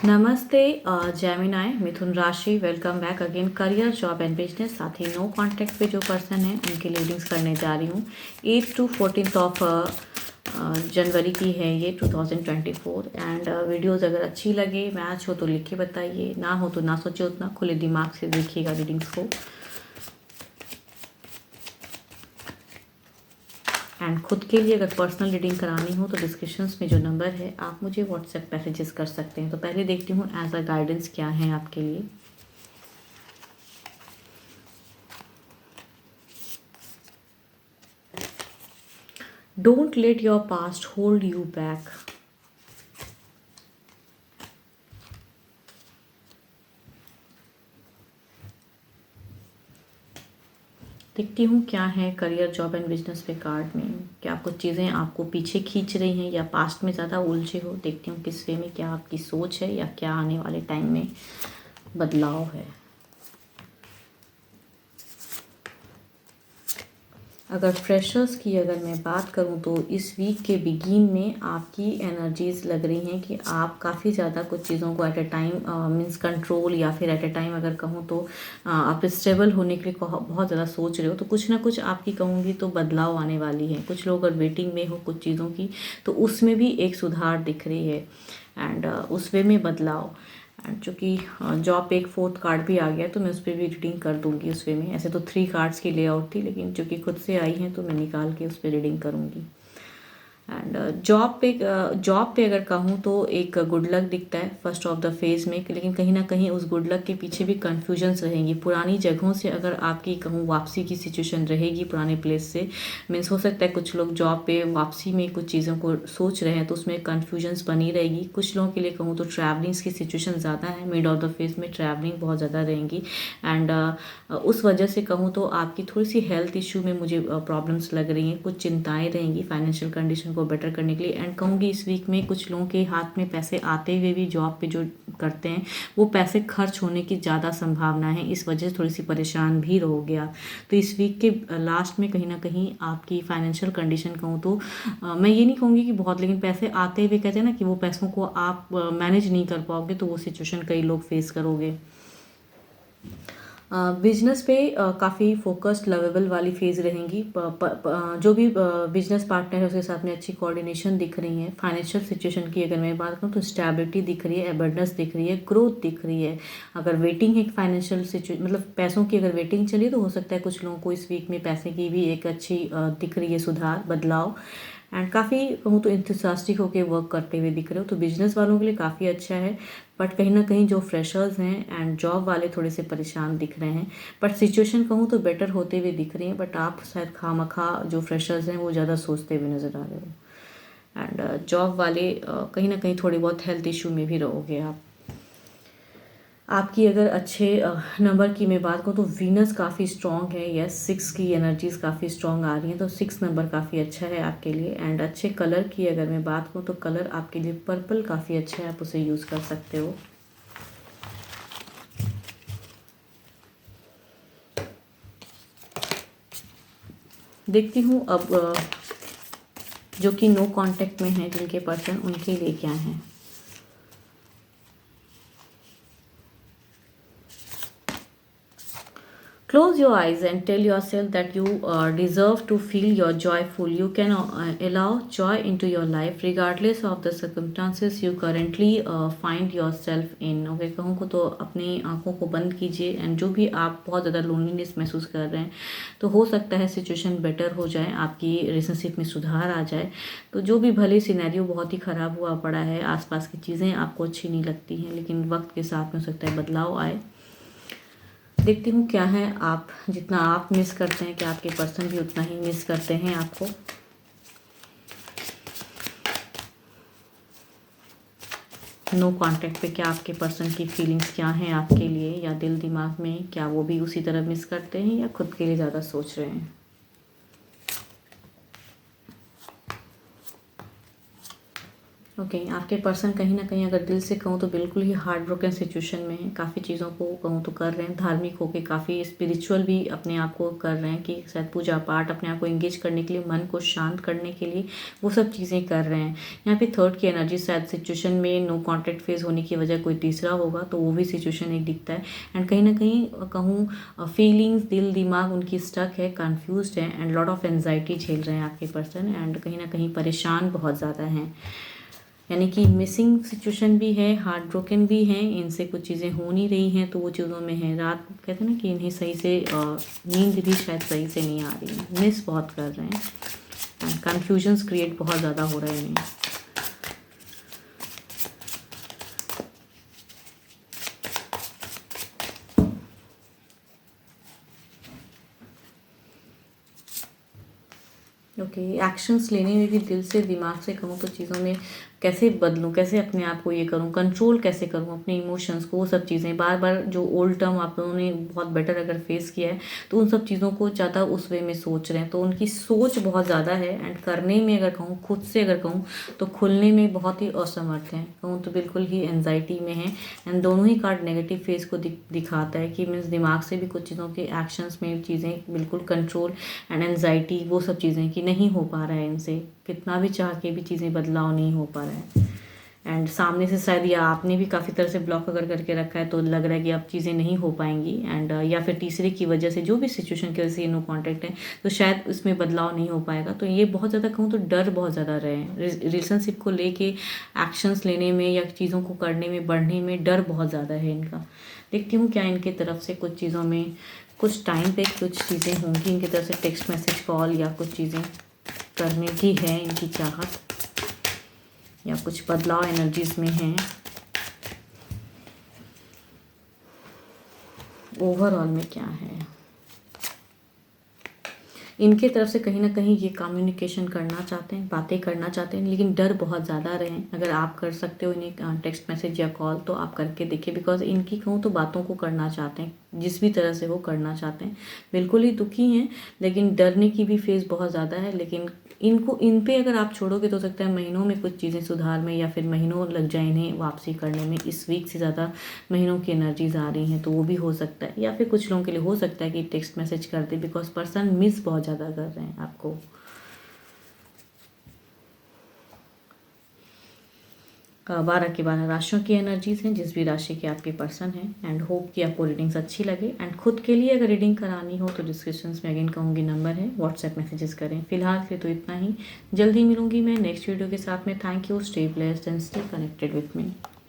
नमस्ते जेमिनाई मिथुन राशि। Welcome back again. Career, job and business, साथ ही नो कॉन्टैक्ट पे जो पर्सन है उनकी रीडिंग्स करने जा रही हूँ। 8 to 14 ऑफ जनवरी की है ये 2024। एंड वीडियोस अगर अच्छी लगे, मैच हो तो लिख के बताइए, ना हो तो ना सोचे उतना, खुले दिमाग से देखिएगा रीडिंग्स को। एंड खुद के लिए अगर पर्सनल रीडिंग करानी हो तो डिस्क्रिप्शंस में जो नंबर है आप मुझे व्हाट्सएप मैसेजेस कर सकते हैं। तो पहले देखती हूँ एज अ गाइडेंस क्या है आपके लिए। Don't let your past hold you back. देखती हूँ क्या है करियर, जॉब एंड बिजनेस पे कार्ड में। क्या कुछ चीज़ें आपको पीछे खींच रही हैं या पास्ट में ज़्यादा उलझे हो। देखती हूँ किस वे में क्या आपकी सोच है या क्या आने वाले टाइम में बदलाव है। अगर फ्रेशर्स की अगर मैं बात करूं तो इस वीक के बिगिन में आपकी एनर्जीज़ लग रही हैं कि आप काफ़ी ज़्यादा कुछ चीज़ों को at a time means control, या फिर एट अ टाइम अगर कहूँ तो आप स्टेबल होने के लिए बहुत ज़्यादा सोच रहे हो। तो कुछ ना कुछ आपकी कहूँगी तो बदलाव आने वाली है। कुछ लोग अगर वेटिंग में हो कुछ चीज़ों की तो उसमें भी एक सुधार दिख रही है। एंड उस वे में बदलाव। एंड चूँकि जॉब पे एक फोर्थ कार्ड भी आ गया तो मैं उस पर भी रीडिंग कर दूंगी उस वे में। ऐसे तो 3 कार्ड्स की लेआउट थी, लेकिन चूँकि खुद से आई हैं तो मैं निकाल के उस पर रीडिंग करूँगी। एंड जॉब पे अगर कहूँ तो एक गुड लक दिखता है फर्स्ट ऑफ द फेज में, लेकिन कहीं ना कहीं उस गुड लक के पीछे भी कन्फ्यूजन्स रहेंगी। पुरानी जगहों से अगर आपकी कहूँ वापसी की सिचुएशन रहेगी पुराने प्लेस से, मीन्स हो सकता है कुछ लोग जॉब पे वापसी में कुछ चीज़ों को सोच रहे हैं तो उसमें कन्फ्यूजन्स बनी रहेगी। कुछ लोगों के लिए कहूँ तो ट्रैवलिंग्स की सिचुएशन ज़्यादा है, मिड ऑफ द फेज में ट्रैवलिंग बहुत ज़्यादा रहेंगी। एंड उस वजह से कहूँ तो आपकी थोड़ी सी हेल्थ इशू में मुझे प्रॉब्लम्स लग रही हैं। कुछ चिंताएं रहेंगी फाइनेंशियल कंडीशन को बेटर करने के लिए। एंड कहूँगी इस वीक में कुछ लोगों के हाथ में पैसे आते हुए भी जॉब पे जो करते हैं वो पैसे खर्च होने की ज़्यादा संभावना है। इस वजह से थोड़ी सी परेशान भी रहोगे आप। तो इस वीक के लास्ट में कहीं ना कहीं आपकी फाइनेंशियल कंडीशन कहूँ तो मैं ये नहीं कहूँगी कि बहुत, लेकिन पैसे आते हुए कहते हैं ना कि वो पैसों को आप मैनेज नहीं कर पाओगे, तो वो सिचुएशन कई लोग फेस करोगे। बिजनेस पे काफ़ी फोकस्ड लवेबल वाली फेज रहेंगी। जो भी बिजनेस पार्टनर है उसके साथ में अच्छी कोऑर्डिनेशन दिख रही है। फाइनेंशियल सिचुएशन की अगर मैं बात करूँ तो स्टेबिलिटी दिख रही है, एबंडेंस दिख रही है, ग्रोथ दिख रही है। अगर वेटिंग है फाइनेंशियल सिचुएशन मतलब पैसों की अगर वेटिंग चली तो हो सकता है कुछ लोगों को इस वीक में पैसे की भी एक अच्छी दिख रही है सुधार, बदलाव। एंड काफ़ी कहूँ तो इंथुसियास्टिक होकर वर्क करते हुए दिख रहे हो, तो बिजनेस वालों के लिए काफ़ी अच्छा है। बट कहीं ना कहीं जो फ्रेशर्स हैं एंड जॉब वाले थोड़े से परेशान दिख रहे हैं। बट सिचुएशन कहूँ तो बेटर होते हुए दिख रही है। बट आप शायद खामखा जो फ्रेशर्स हैं वो ज़्यादा सोचते हुए नज़र आ रहे हो। एंड जॉब वाले कहीं ना कहीं थोड़ी बहुत हेल्थ इशू में भी रहोगे आप। आपकी अगर अच्छे नंबर की मैं बात करूँ तो वीनस काफ़ी स्ट्रॉन्ग है। यस, 6 की एनर्जीज काफ़ी स्ट्रॉन्ग आ रही हैं, तो 6 नंबर काफ़ी अच्छा है आपके लिए। एंड अच्छे कलर की अगर मैं बात करूँ तो कलर आपके लिए पर्पल काफ़ी अच्छा है, आप उसे यूज़ कर सकते हो। देखती हूँ अब जो कि नो कांटेक्ट में हैं जिनके पर्सन, उनके लिए क्या है। Close your eyes and tell yourself that you deserve to feel your joyful. You can allow joy into your life regardless of the circumstances you currently find yourself in. Okay, कहूँ को तो अपनी आंखों को बंद कीजिए। एंड जो भी आप बहुत ज़्यादा लोनलीनेस महसूस कर रहे हैं तो हो सकता है सिचुएशन बेटर हो जाए, आपकी रिलेशनशिप में सुधार आ जाए। तो जो भी भले सिनेरियो बहुत ही ख़राब हुआ पड़ा है, आसपास की चीज़ें आपको अच्छी नहीं लगती हैं, लेकिन वक्त के साथ में हो सकता है बदलाव आए। देखती हूँ क्या है, आप जितना आप मिस करते हैं क्या आपके पर्सन भी उतना ही मिस करते हैं आपको। नो कांटेक्ट पे क्या आपके पर्सन की फीलिंग्स क्या हैं आपके लिए, या दिल दिमाग में क्या वो भी उसी तरह मिस करते हैं या खुद के लिए ज़्यादा सोच रहे हैं। ओके आपके पर्सन कहीं ना कहीं अगर दिल से कहूँ तो बिल्कुल ही हार्ट ब्रोकन सिचुएशन में है। काफ़ी चीज़ों को कहूँ तो कर रहे हैं, धार्मिक होके काफ़ी स्पिरिचुअल भी अपने आप को कर रहे हैं कि शायद पूजा पाठ अपने आप को इंगेज करने के लिए, मन को शांत करने के लिए वो सब चीज़ें कर रहे हैं। यहाँ पे थर्ड की एनर्जी शायद सिचुएशन में नो कॉन्टैक्ट फेज होने की वजह कोई तीसरा होगा, तो वो भी सिचुएशन एक दिखता है। एंड कहीं ना कहीं कहूँ फीलिंग्स, दिल दिमाग उनकी स्टक है, कन्फ्यूज है एंड लॉट ऑफ एनजाइटी झेल रहे हैं आपके पर्सन। एंड कहीं ना कहीं परेशान बहुत ज़्यादा हैं, यानी कि मिसिंग सिचुएशन भी है, हार्ट ब्रोकन भी हैं, इनसे कुछ चीज़ें हो नहीं रही हैं तो वो चीज़ों में है। रात कहते हैं ना कि इन्हें सही से नींद भी शायद सही से नहीं आ रही है, मिस बहुत कर रहे हैं, कन्फ्यूजन्स क्रिएट बहुत ज़्यादा हो रहे हैं। ओके एक्शंस लेने में भी दिल से दिमाग से कहूँ तो चीज़ों में कैसे बदलूँ, कैसे अपने आप को ये करूँ, कंट्रोल कैसे करूँ अपने इमोशंस को, वो सब चीज़ें बार बार जो ओल्ड टर्म आप लोगों ने बहुत बेटर अगर फेस किया है तो उन सब चीज़ों को ज़्यादा उस वे में सोच रहे हैं। तो उनकी सोच बहुत ज़्यादा है एंड करने में अगर कहूँ, खुद से अगर कहूँ तो खुलने में बहुत ही असमर्थ हैं, कहूँ तो बिल्कुल ही एनजाइटी में है। एंड दोनों ही कार्ड नेगेटिव फेस को दिखाता है कि मीन्स दिमाग से भी कुछ चीज़ों के एक्शंस में चीज़ें बिल्कुल कंट्रोल एंड एनजाइटी वो सब चीज़ें कि नहीं हो पा रहा है इनसे, कितना भी चाह के भी चीज़ें बदलाव नहीं हो पा रहा है। एंड सामने से शायद या आपने भी काफ़ी तरह से ब्लॉक अगर करके रखा है तो लग रहा है कि अब चीज़ें नहीं हो पाएंगी। एंड या फिर तीसरे की वजह से, जो भी सिचुएशन की वजह से नो कॉन्टैक्ट है तो शायद उसमें बदलाव नहीं हो पाएगा। तो ये बहुत ज़्यादा कहूँ तो डर बहुत ज़्यादा रहे हैं रिलेशनशिप को लेके, एक्शंस लेने में या चीज़ों को करने में, बढ़ने में डर बहुत ज़्यादा है इनका। देखती हूँ क्या इनके तरफ से कुछ चीज़ों में कुछ टाइम पे कुछ चीज़ें होंगी इनकी तरफ से, टेक्स्ट मैसेज कॉल या कुछ चीज़ें करने की है इनकी चाहत, या कुछ बदलाव एनर्जीज में हैं। ओवरऑल में क्या है इनके तरफ से, कहीं ना कहीं ये कम्युनिकेशन करना चाहते हैं, बातें करना चाहते हैं, लेकिन डर बहुत ज़्यादा रहे हैं। अगर आप कर सकते हो इन्हें टेक्स्ट मैसेज या कॉल तो आप करके देखिए, बिकॉज इनकी कहूँ तो बातों को करना चाहते हैं, जिस भी तरह से वो करना चाहते हैं। बिल्कुल ही दुखी हैं, लेकिन डरने की भी फेज़ बहुत ज़्यादा है। लेकिन इनको, इन पे अगर आप छोड़ोगे तो हो सकता है महीनों में कुछ चीज़ें सुधार में, या फिर महीनों लग जाए इन्हें वापसी करने में। इस वीक से ज़्यादा महीनों की एनर्जीज आ रही हैं तो वो भी हो सकता है। या फिर कुछ लोगों के लिए हो सकता है कि टेक्स्ट मैसेज कर दे, बिकॉज पर्सन मिस बहुत ज़्यादा कर रहे हैं आपको। 12 की 12 राशियों की एनर्जीज हैं, जिस भी राशि के आपके पर्सन हैं। एंड होप कि आपको रीडिंग्स अच्छी लगे। एंड खुद के लिए अगर रीडिंग करानी हो तो डिस्क्रिप्शन में अगेन कहूँगी नंबर है, व्हाट्सएप मैसेजेस करें। फिलहाल के तो इतना ही, जल्दी मिलूंगी मैं नेक्स्ट वीडियो के साथ में। Thank you, stay blessed and stay connected with me.